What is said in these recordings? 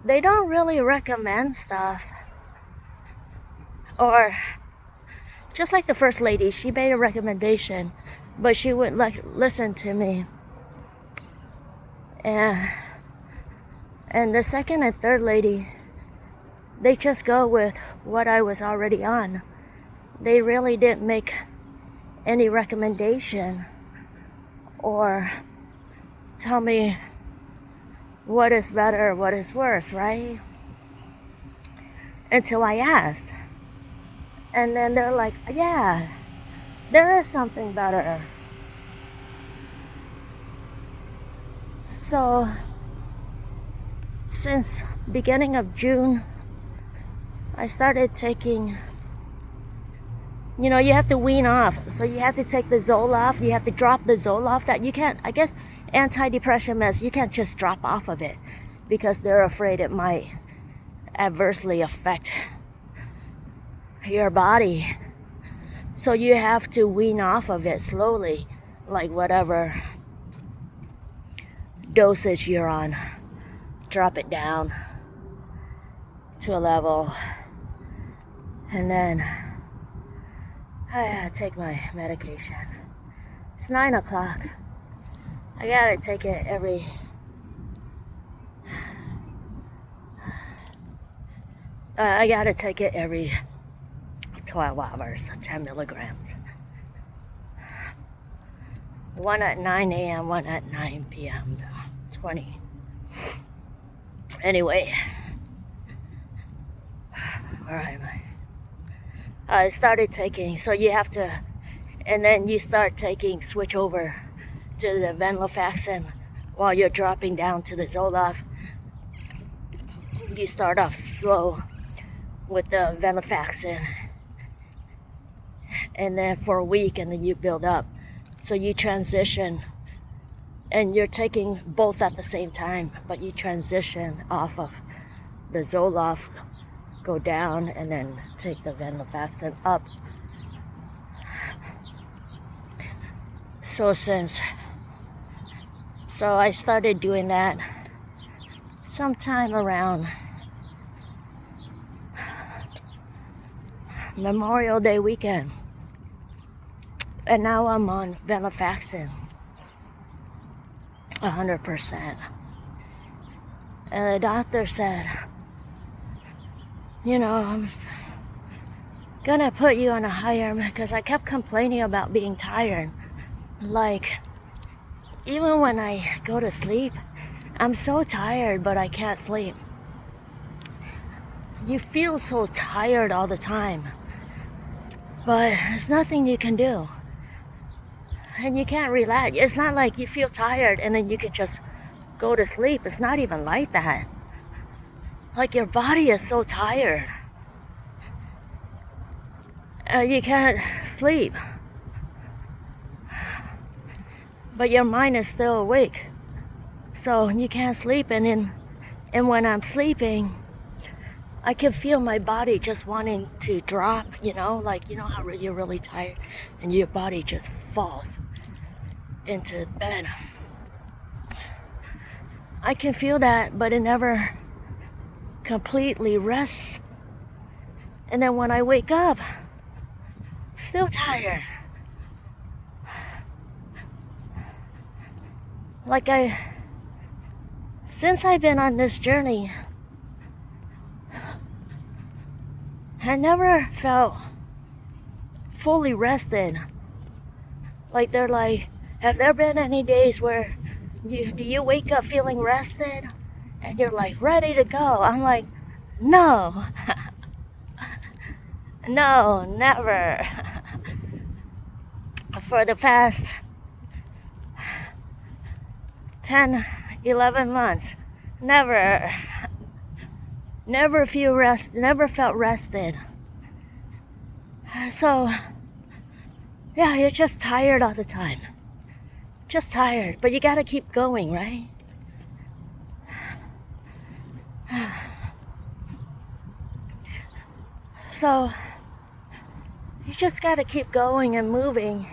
they don't really recommend stuff. Or just like the first lady, she made a recommendation, but she wouldn't listen to me. And the second and third lady, they just go with what I was already on. They really didn't make any recommendation or tell me what is better, what is worse, right? Until I asked. And then they're like, yeah, there is something better. So since beginning of June, I started taking, you have to wean off. So you have to take the zoloft, you have to drop the zoloft. That you can't, I guess, antidepressant meds, you can't just drop off of it because they're afraid it might adversely affect your body. So you have to wean off of it slowly, like whatever dosage you're on. Drop it down to a level, and then I take my medication. It's 9 o'clock. I gotta take it every I gotta take it every 12 hours, 10 milligrams. One at 9 a.m., one at 9 p.m. 20. Anyway, where am I? I started taking, so you have to, and then you start taking, switch over to the venlafaxine while you're dropping down to the zoloft. You start off slow with the venlafaxine, and then for a week, and then you build up. So you transition, and you're taking both at the same time, but you transition off of the zoloft, go down, and then take the venlafaxine up. So I started doing that sometime around Memorial Day weekend. And now I'm on venlafaxine 100%. And the doctor said, I'm gonna put you on a higher, because I kept complaining about being tired. Like, even when I go to sleep, I'm so tired, but I can't sleep. You feel so tired all the time, but there's nothing you can do. And you can't relax. It's not like you feel tired and then you can just go to sleep. It's not even like that. Like, your body is so tired. You can't sleep. But your mind is still awake. So you can't sleep. And when I'm sleeping, I can feel my body just wanting to drop, like, how you're really tired and your body just falls into bed. I can feel that, but it never completely rests. And then when I wake up, I'm still tired. Like, since I've been on this journey, I never felt fully rested. Like, they're like, have there been any days where do you wake up feeling rested and you're like ready to go? I'm like, no. No, never. For the past 10, 11 months, never felt rested. So yeah, you're just tired all the time. Just tired, but you gotta keep going, right? So you just gotta keep going and moving.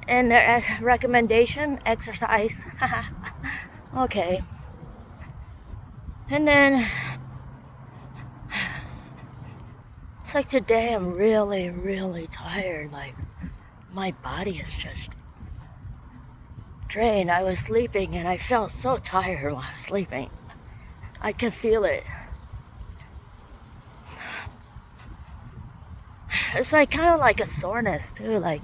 And their recommendation, exercise. Okay. And then it's like today I'm really, really tired. Like my body is just drained. I was sleeping and I felt so tired while I was sleeping. I could feel it. It's like kind of like a soreness too. Like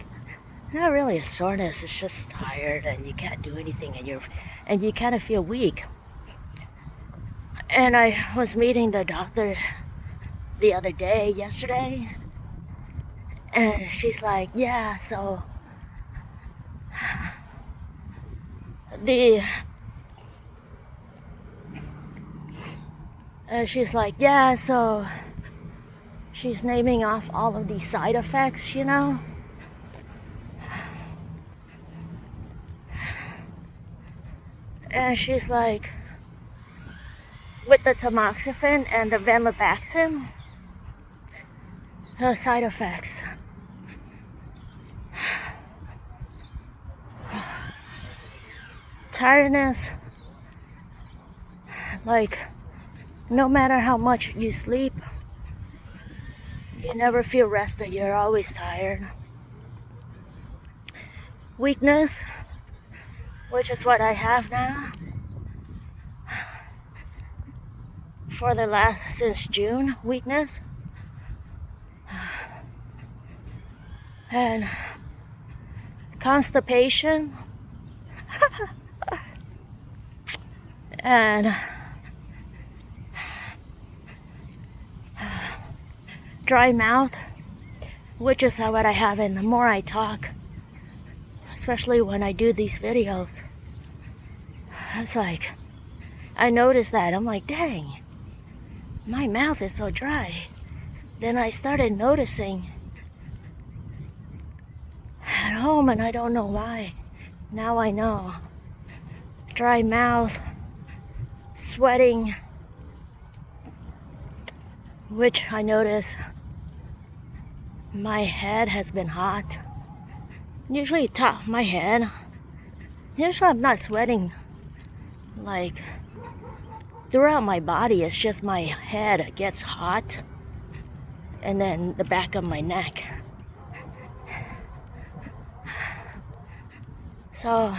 not really a soreness. It's just tired and you can't do anything and you kind of feel weak. And I was meeting the doctor the other day, yesterday, and she's like, yeah, so the she's like, yeah, so she's naming off all of these side effects, you know. And she's like, with the tamoxifen and the venlafaxine, the side effects. Tiredness, like no matter how much you sleep, you never feel rested, you're always tired. Weakness, which is what I have now for the last, since June, weakness. And constipation. And dry mouth, which is what I have. And the more I talk, especially when I do these videos, it's like I noticed that. I'm like, dang, my mouth is so dry. Then I started noticing at home, and I don't know why. Now I know. Dry mouth, sweating, which I notice my head has been hot. Usually top of my head. Usually I'm not sweating like throughout my body. It's just my head gets hot, and then the back of my neck. So,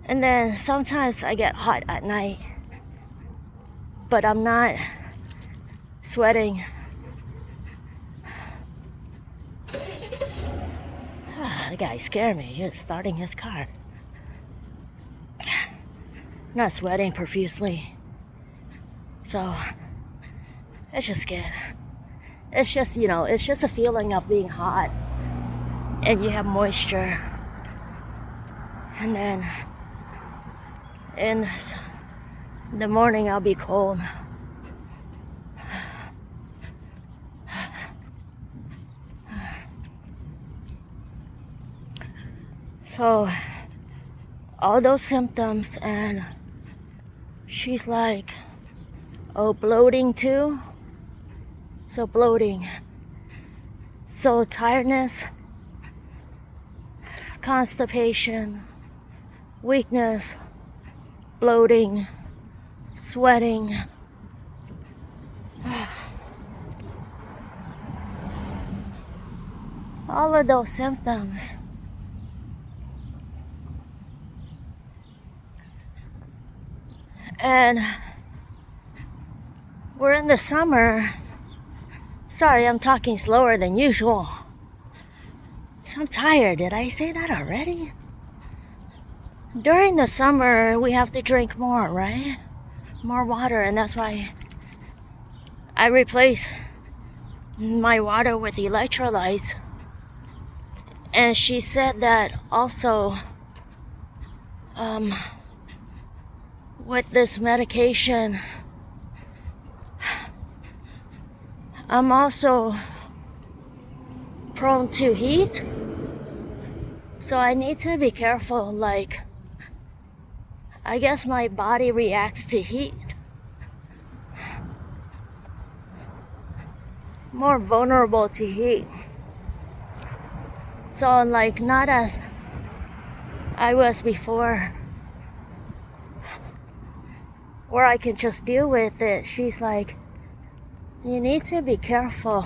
and then sometimes I get hot at night, but I'm not sweating. The guy scared me. He was starting his car. Not sweating profusely. So, it's just good. It's just, you know, it's just a feeling of being hot and you have moisture. And then in the morning I'll be cold. So all those symptoms, and she's like, oh, bloating too. So bloating, so tiredness, constipation, weakness, bloating, sweating. All of those symptoms. And we're in the summer. Sorry, I'm talking slower than usual. So I'm tired. Did I say that already? During the summer, we have to drink more, right? More water, and that's why I replace my water with electrolytes. And she said that also, with this medication, I'm also prone to heat. So I need to be careful. Like, I guess my body reacts to heat. More vulnerable to heat. So like not as I was before. or I can just deal with it. She's like, you need to be careful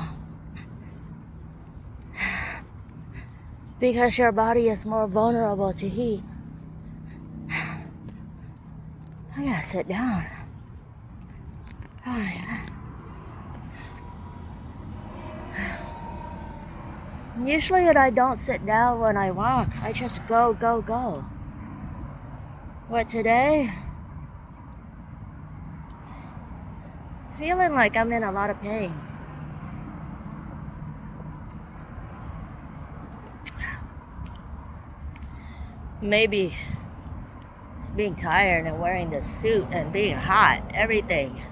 because your body is more vulnerable to heat. I gotta sit down. Oh, yeah. Usually I don't sit down when I walk. I just go, go, go. But today, feeling like I'm in a lot of pain. Maybe it's being tired and wearing the suit and being hot, everything.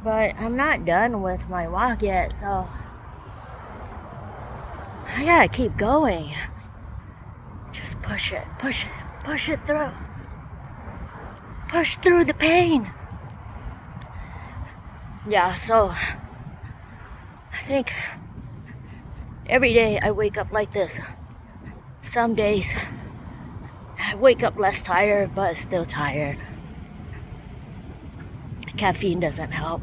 But I'm not done with my walk yet, so I gotta keep going. Just push it, push it, push it through. Push through the pain. Yeah, so I think every day I wake up like this. Some days I wake up less tired, but still tired. Caffeine doesn't help.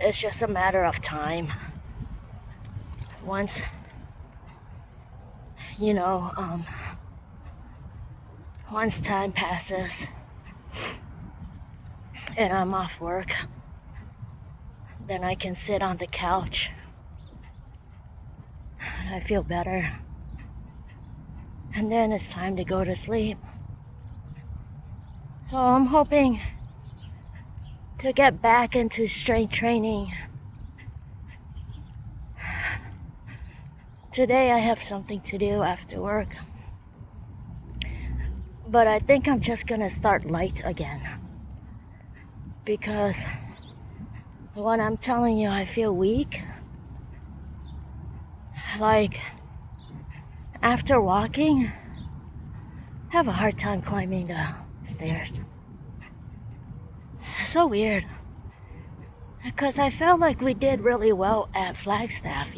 It's just a matter of time. Once, once time passes and I'm off work, then I can sit on the couch and I feel better. And then it's time to go to sleep. So I'm hoping to get back into strength training. Today I have something to do after work. But I think I'm just gonna start light again. Because when I'm telling you I feel weak, like after walking, I have a hard time climbing the stairs. So weird. Because I felt like we did really well at Flagstaff,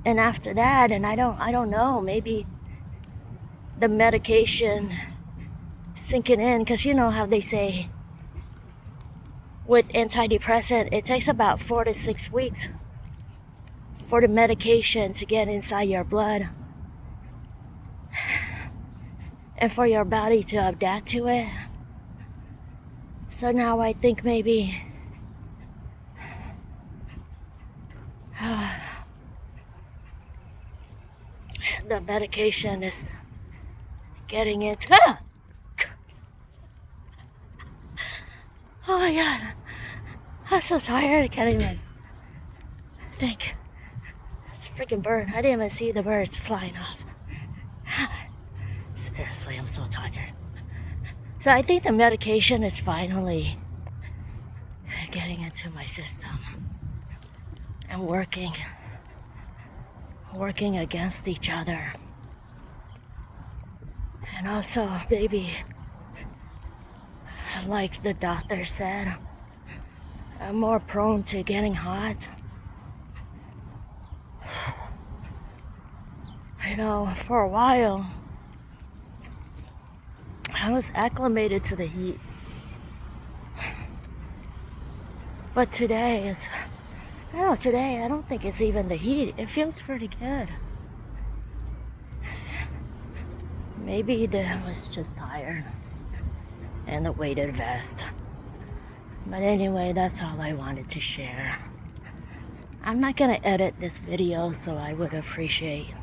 And after that, and I don't know, maybe the medication sinking in, because you know how they say with antidepressant, it takes about 4 to 6 weeks for the medication to get inside your blood and for your body to adapt to it. So now I think maybe the medication is getting into... Oh my God, I'm so tired, I can't even think. It's a freaking bird. I didn't even see the birds flying off. Seriously, I'm so tired. So I think the medication is finally getting into my system and working against each other. And also, maybe, like the doctor said, I'm more prone to getting hot. For a while, I was acclimated to the heat. But today I don't think it's even the heat. It feels pretty good. Maybe I was just tired and the weighted vest. But anyway, that's all I wanted to share. I'm not gonna edit this video, so I would appreciate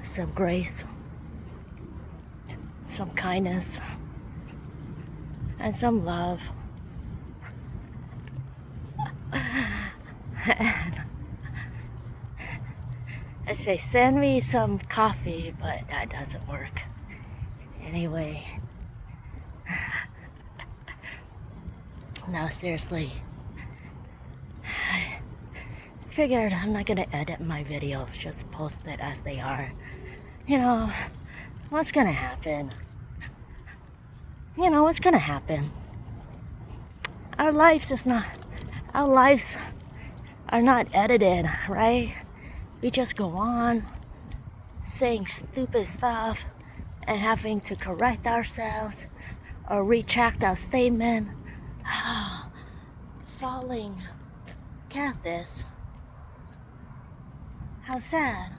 some grace, some kindness, and some love. I say send me some coffee, but that doesn't work. Anyway, no, seriously, I figured I'm not gonna edit my videos, just post it as they are. What's gonna happen? What's gonna happen? Our lives are not edited, right? We just go on saying stupid stuff and having to correct ourselves or retract our statement. Falling. Cat this. How sad.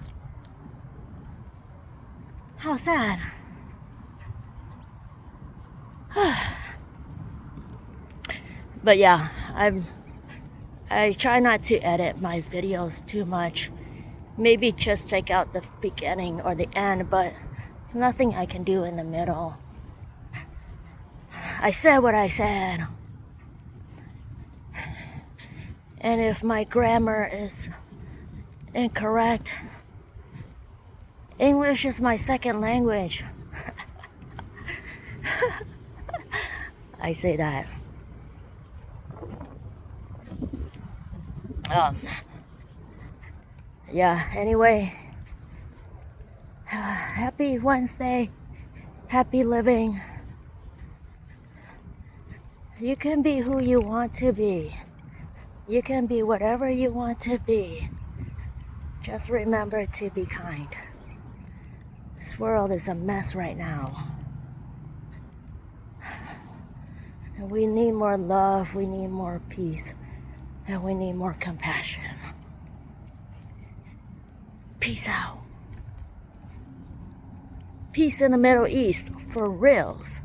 How sad. But yeah, I try not to edit my videos too much. Maybe just take out the beginning or the end, but there's nothing I can do in the middle. I said what I said. And if my grammar is incorrect, English is my second language. I say that. Yeah, anyway, happy Wednesday, happy living. You can be who you want to be. You can be whatever you want to be. Just remember to be kind. This world is a mess right now. And we need more love, we need more peace, and we need more compassion. Peace out. Peace in the Middle East, for reals.